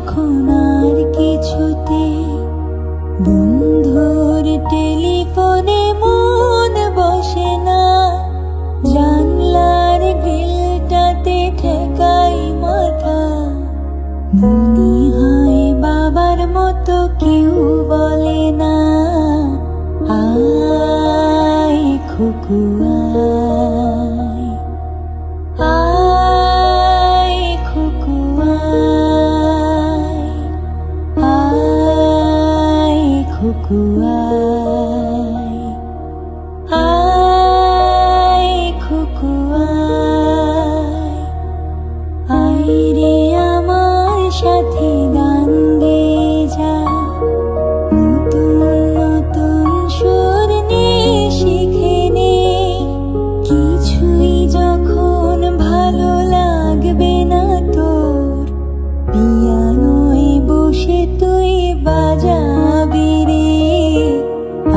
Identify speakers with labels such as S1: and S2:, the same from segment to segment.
S1: যখন আর কিছুতে বন্ধুর টেলিফোনে মন বসে না, জানলার গ্রিলটাতে ঠেকাই মাথা। মনে হয় বাবার মতো কেউ বলে না, আয় খুকু আয়, আয় খুকু আয়, আয় খুকু আয়, আয় খুকু আয়, আয় রে আমার সাথে গান গেয়ে যা, নতুন নতুন সুর নিয়ে শিখে নে। কিছুই যখন ভালো লাগবে না তোর, পিয়ানোয় বসে তুই বাজাবি রে,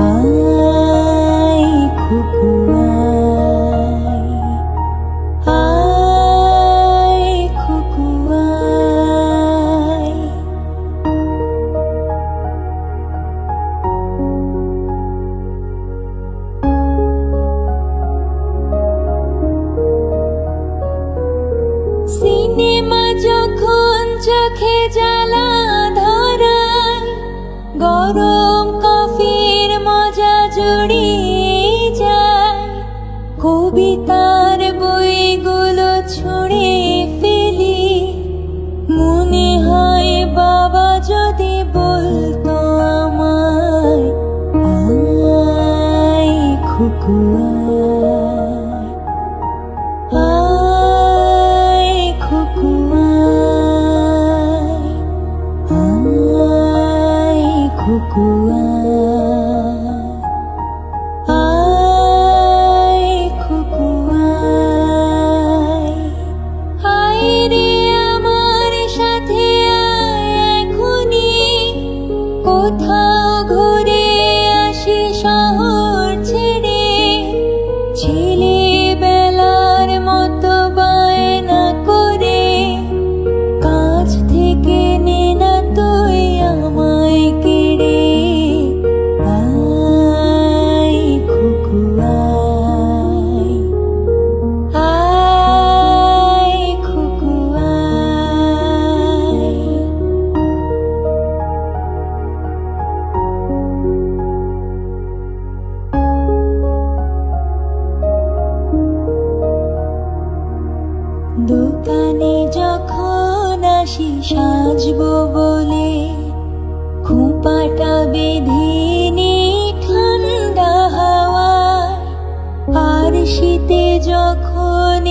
S1: আয় খুকু আয়, আয় খুকু আয়। সিনেমা যখন চোখে জ্বালা ধরায়, গরম কফির মজা জুড়িয়ে যায়। কবিতার বইগুলো ছুঁড়ে ফেলি, মনে হয় বাবা যদি বলতো আমায়, আয় খুকু আয়, আয় খুকু আয়, আয় খুকু আয়, আয় খুকু আয়, আয় রে আমার সাথে আয় এখনি, কোথাও ঘুরে আসি শহর ছেড়ে। ছেলেবেলার মতো বায়না করে কাছ থেকে নে না তুই আমায় কেড়ে, আয় খুকু আয়, আয় খুকু আয়। দোকানে যখন আসি সাজবো বলে, খোঁপাটা বেঁধে নি ঠান্ডা হাওয়ায়। আর শীতে যখন